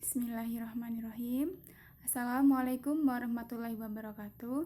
Bismillahirrahmanirrahim. Assalamualaikum warahmatullahi wabarakatuh.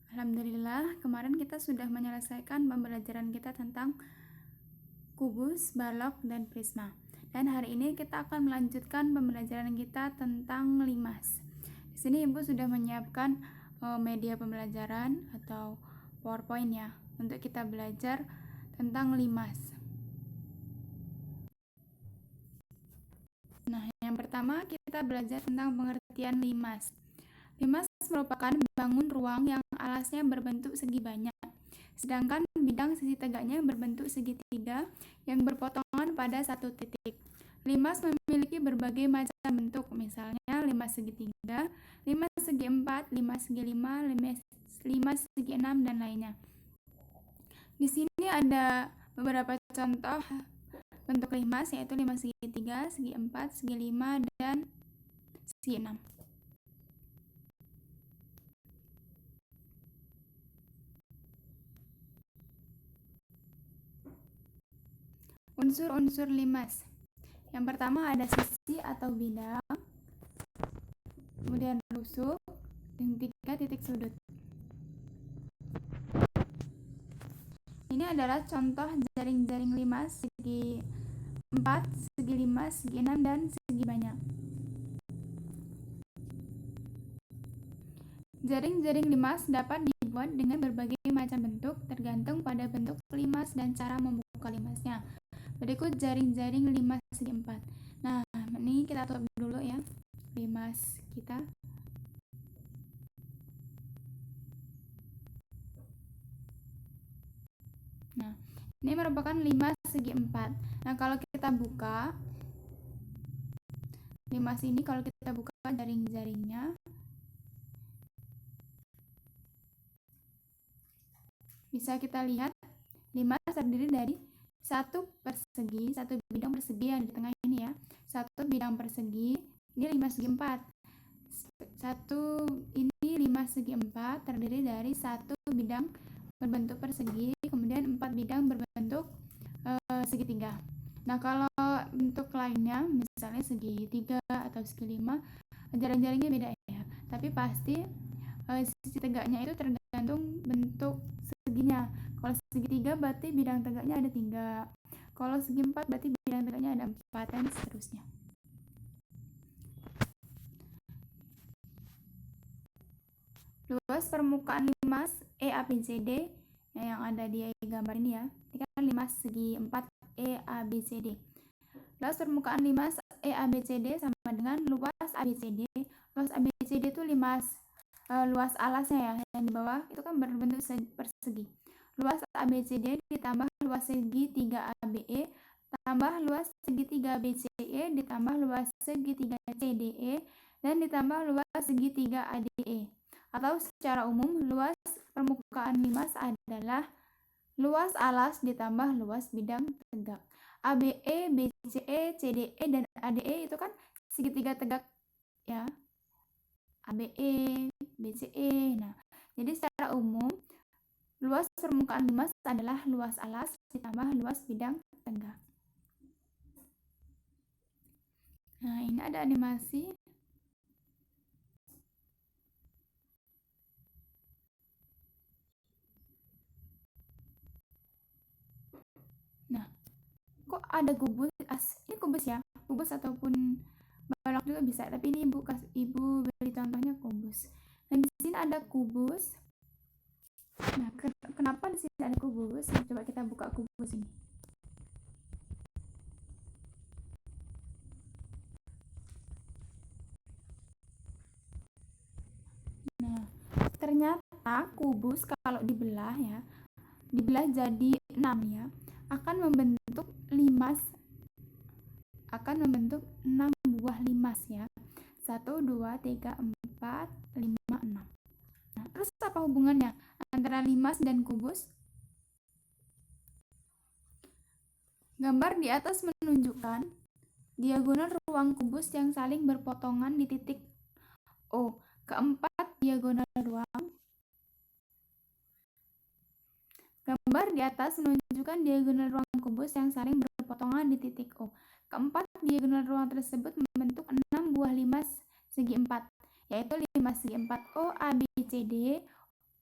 Alhamdulillah, kemarin kita sudah menyelesaikan pembelajaran kita tentang kubus, balok, dan prisma. Dan hari ini kita akan melanjutkan pembelajaran kita tentang limas. Di sini Ibu sudah menyiapkan media pembelajaran atau PowerPoint ya, untuk kita belajar tentang limas. Nah, yang pertama kita belajar tentang pengertian limas. Limas merupakan bangun ruang yang alasnya berbentuk segi banyak, sedangkan bidang sisi tegaknya berbentuk segitiga yang berpotongan pada satu titik. Limas memiliki berbagai macam bentuk, misalnya limas segitiga, limas segi 4, limas segi 5, limas segi 6, dan lainnya. Di sini ada beberapa contoh bentuk limas, yaitu limas segitiga, segi 4, segi 5, dan segi 6. Unsur-unsur limas. Yang pertama ada sisi atau bidang, kemudian rusuk, dan 3 titik sudut. Ini adalah contoh jaring-jaring limas segi 4, segi 5, segi 6, dan segi banyak. Jaring-jaring limas dapat dibuat dengan berbagai macam bentuk tergantung pada bentuk limas dan cara membuka limasnya. Berikut jaring-jaring limas segi 4. Nah, ini kita tutup dulu ya limas kita. Nah, ini merupakan limas segi 4. Nah, kalau kita buka limas ini, kalau kita buka jaring-jaringnya, bisa kita lihat limas terdiri dari satu bidang persegi yang di tengah ini ya. Satu bidang persegi, ini limas segi 4. Satu ini limas segi 4 terdiri dari satu bidang berbentuk persegi, kemudian 4 bidang berbentuk segitiga. Nah, kalau bentuk lainnya misalnya segitiga atau segi 5, jaring-jaringnya beda ya. Tapi pasti sisi tegaknya itu tergantung bentuk seginya. Kalau segitiga berarti bidang tegaknya ada 3. Kalau segi 4 berarti bidang tegaknya ada 4, dan seterusnya. Luas permukaan limas EABCD yang ada di gambar ini ya. Ini kan limas segi 4 EABCD. Luas permukaan limas EABCD sama dengan luas ABCD. Luas ABCD itu limas luas alasnya ya, yang di bawah itu kan berbentuk persegi. Luas ABCD ditambah luas segitiga ABE tambah luas segitiga BCE ditambah luas segitiga CDE dan ditambah luas segitiga ADE. Atau secara umum, luas permukaan limas adalah luas alas ditambah luas bidang tegak. ABE, BCE, CDE, dan ADE itu kan segitiga tegak ya. ABE, BCE. Nah, jadi secara umum luas permukaan limas adalah luas alas ditambah luas bidang tegak. Nah, ini ada animasi. Nah, kok ada kubus? Ini kubus ya, kubus ataupun balok juga bisa, tapi ini ibu beri contohnya kubus. Dan di sini ada kubus. Nah, kenapa di sini ada kubus? Coba kita buka kubus ini. Nah, ternyata kubus kalau dibelah ya, dibelah jadi 6 ya, akan membentuk 6 buah limas ya. 1, 2, 3, 4, 5, 6. Nah, terus apa hubungannya antara limas dan kubus? Gambar di atas menunjukkan diagonal ruang kubus yang saling berpotongan di titik O. Keempat diagonal ruang. Gambar di atas menunjukkan diagonal ruang kubus yang saling berpotongan di titik O. Keempat diagonal ruang tersebut membentuk 6 buah segi 4, yaitu 5 segi 4 O A B C D,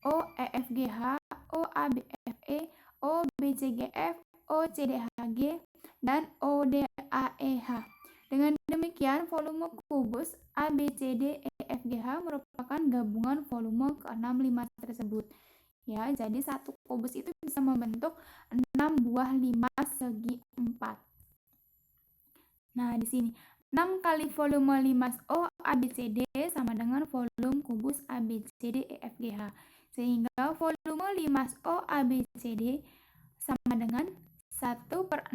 O E F G H, O A B F E, O B C G F, O C D H G, dan O D A E H. Dengan demikian, volume kubus A B C D E F G H merupakan gabungan volume ke-6 limas tersebut. Ya, jadi satu kubus itu bisa membentuk 6 buah limas segi 4. Nah, di sini 6 kali volume limas O A B C D sama dengan volume kubus A B C D E F G H. Sehingga volume limas O A B C D sama dengan 1/6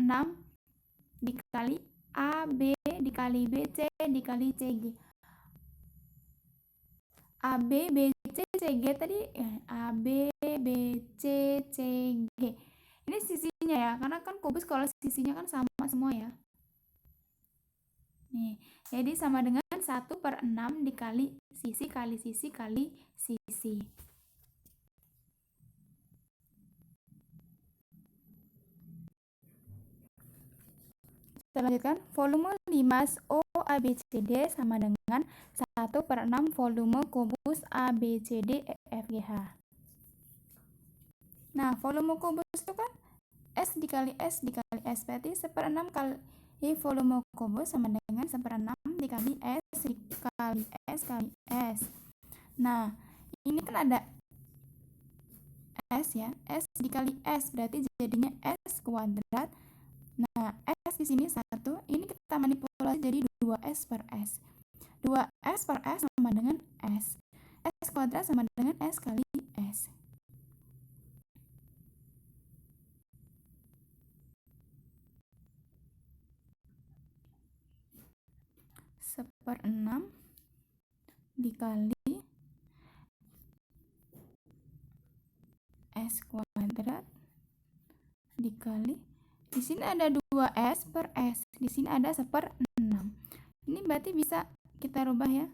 dikali A B dikali B C dikali C G. A B B C C G tadi A B B C C G. Ini sisinya ya, karena kan kubus kalau sisinya kan sama semua ya. Nih, jadi sama dengan 1/6 dikali sisi kali sisi kali sisi. Kita lanjutkan, volume limas O A B C D sama dengan 1/6 volume kubus A B C D E F G H. Nah, volume kubus itu kan S dikali S dikali S, berarti 1/6 kali volume kubus sama dengan 1/6 dikali S dikali S kali S. Nah, ini kan ada S ya, S dikali S berarti jadinya S kuadrat. Nah, S di sini 1, ini kita manipulasi jadi 2S per S. 2S per S sama dengan S. S kuadrat sama dengan S kali S. Seperenam dikali S kuadrat dikali, di sini ada 2S per S, di sini ada 1/6. Ini berarti bisa kita rubah ya,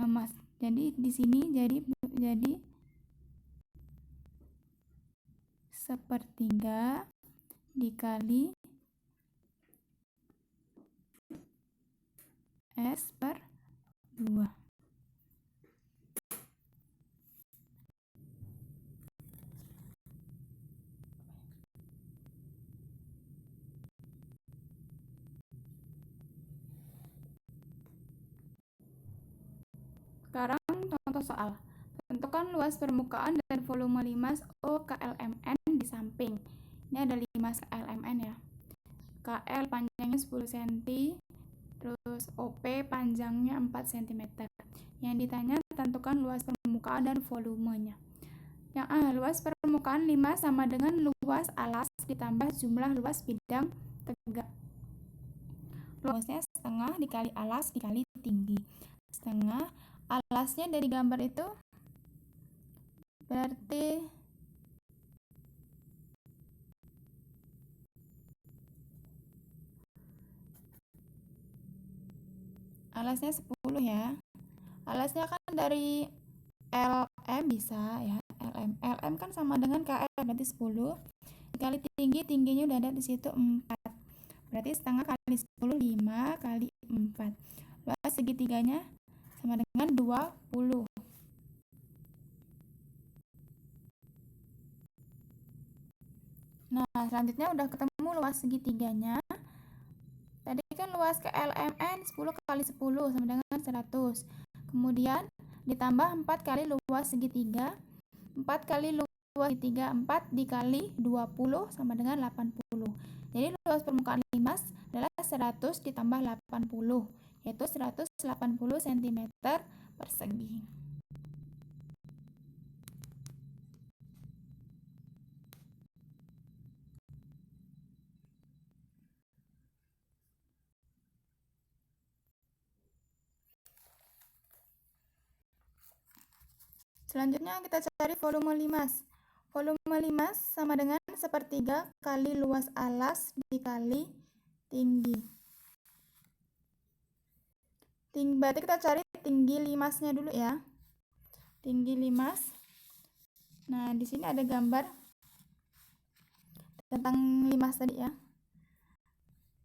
Mas. Jadi di sini jadi 1/3 dikali S per 2. Sekarang contoh soal. Tentukan luas permukaan dan volume limas O KLMN di samping. Ini ada limas KLMN ya. KL panjangnya 10 cm, terus OP panjangnya 4 cm. Yang ditanya tentukan luas permukaan dan volumenya. Yang A, luas permukaan limas sama dengan luas alas ditambah jumlah luas bidang tegak. Luasnya setengah dikali alas dikali tinggi. Setengah, alasnya dari gambar itu berarti alasnya 10 ya. Alasnya kan dari LM bisa ya. LM kan sama dengan KL berarti 10 dikali tinggi, tingginya udah ada di situ 4. Berarti setengah kali 10 5 kali 4. Luas segitiganya sama dengan 20. Nah, selanjutnya udah ketemu luas segitiganya. Tadi kan luas ke LMN 10 kali 10 sama dengan 100. Kemudian ditambah 4 kali luas segitiga. 4 kali luas segitiga 4 dikali 20 sama dengan 80. Jadi luas permukaan limas adalah 100 ditambah 80, yaitu 180 cm persegi. Selanjutnya kita cari volume limas. Volume limas sama dengan 1/3 kali luas alas dikali tinggi. Berarti kita cari tinggi limasnya dulu ya. Tinggi limas. Nah, di sini ada gambar tentang limas tadi ya.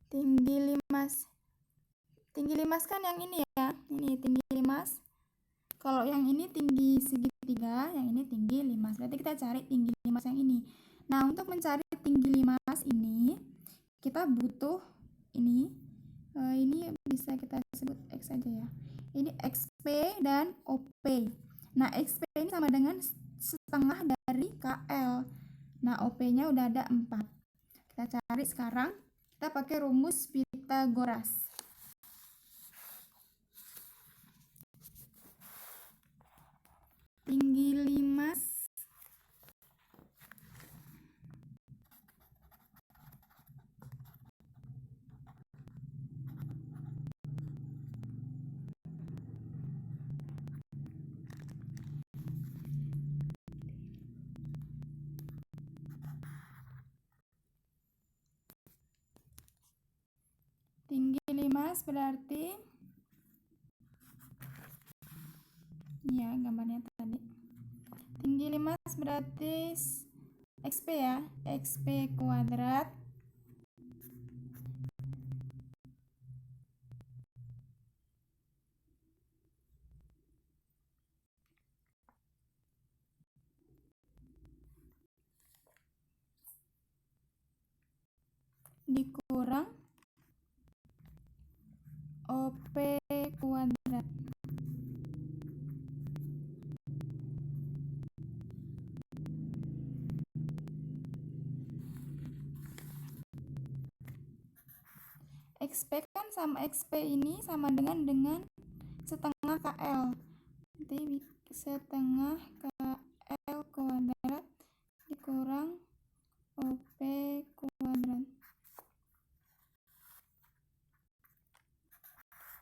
Tinggi limas tinggi limas kan yang ini ya, ini tinggi limas. Kalau yang ini tinggi segitiga, yang ini tinggi limas. Berarti kita cari tinggi limas yang ini. Nah, untuk mencari tinggi limas ini, kita butuh ini. Ini bisa kita sebut X aja ya. Ini XP dan OP. Nah, XP ini sama dengan setengah dari KL. Nah, OP-nya udah ada 4. Kita cari sekarang. Kita pakai rumus Pythagoras. Tinggi limas berarti ya gambarnya tadi. Tinggi limas berarti XP ya, XP kuadrat dikurang OP kuadrat. XP kan sama XP ini sama dengan setengah KL. Jadi setengah KL kuadrat dikurang OP kuadrat.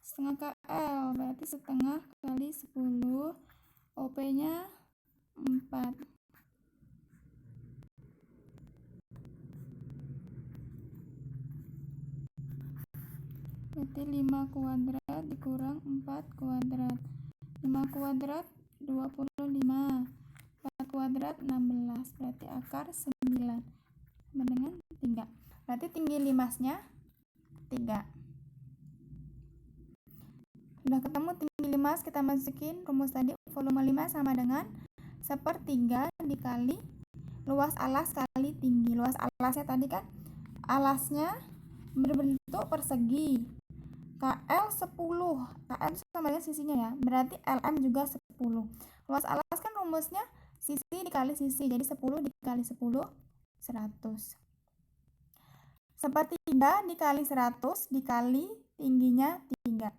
Setengah KL berarti setengah kali 10, OP-nya 4. Berarti 5 kuadrat dikurang 4 kuadrat. 5 kuadrat 25. 4 kuadrat 16. Berarti akar 9. Sama dengan 3. Berarti tinggi limasnya 3. Udah ketemu tinggi limas, kita masukin rumus tadi. Volume 5 sama dengan 1/3 dikali luas alas kali tinggi. Luas alasnya tadi kan, alasnya berbentuk persegi. KL 10. KL sama dengan sisinya ya. Berarti LM juga 10. Luas alas kan rumusnya sisi dikali sisi. Jadi 10 dikali 10, 100. 1/3 dikali 100 dikali tingginya 3.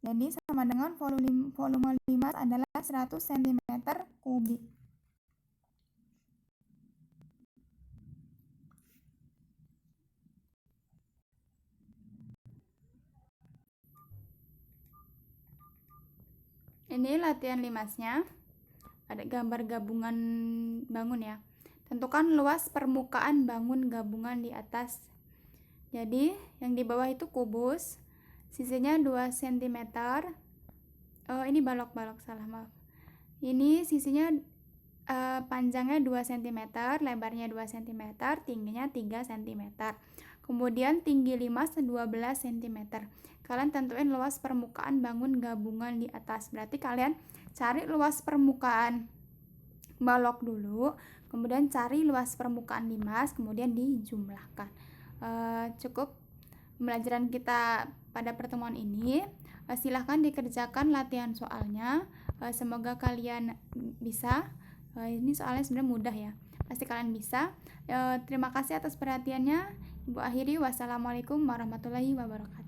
Jadi sama dengan volume limas adalah 100 cm kubik. Ini latihan limasnya. Ada gambar gabungan bangun ya. Tentukan luas permukaan bangun gabungan di atas. Jadi yang di bawah itu kubus, sisinya 2 cm. Ini balok-balok, salah, maaf. Ini sisinya panjangnya 2 cm, lebarnya 2 cm, tingginya 3 cm. Kemudian tinggi limas 12 cm. Kalian tentuin luas permukaan bangun gabungan di atas. Berarti kalian cari luas permukaan balok dulu, kemudian cari luas permukaan limas, kemudian dijumlahkan. Cukup pembelajaran kita pada pertemuan ini. Silahkan dikerjakan latihan soalnya. Semoga kalian bisa. Ini soalnya sebenarnya mudah ya, pasti kalian bisa. Terima kasih atas perhatiannya. Ibu akhiri, wassalamualaikum warahmatullahi wabarakatuh.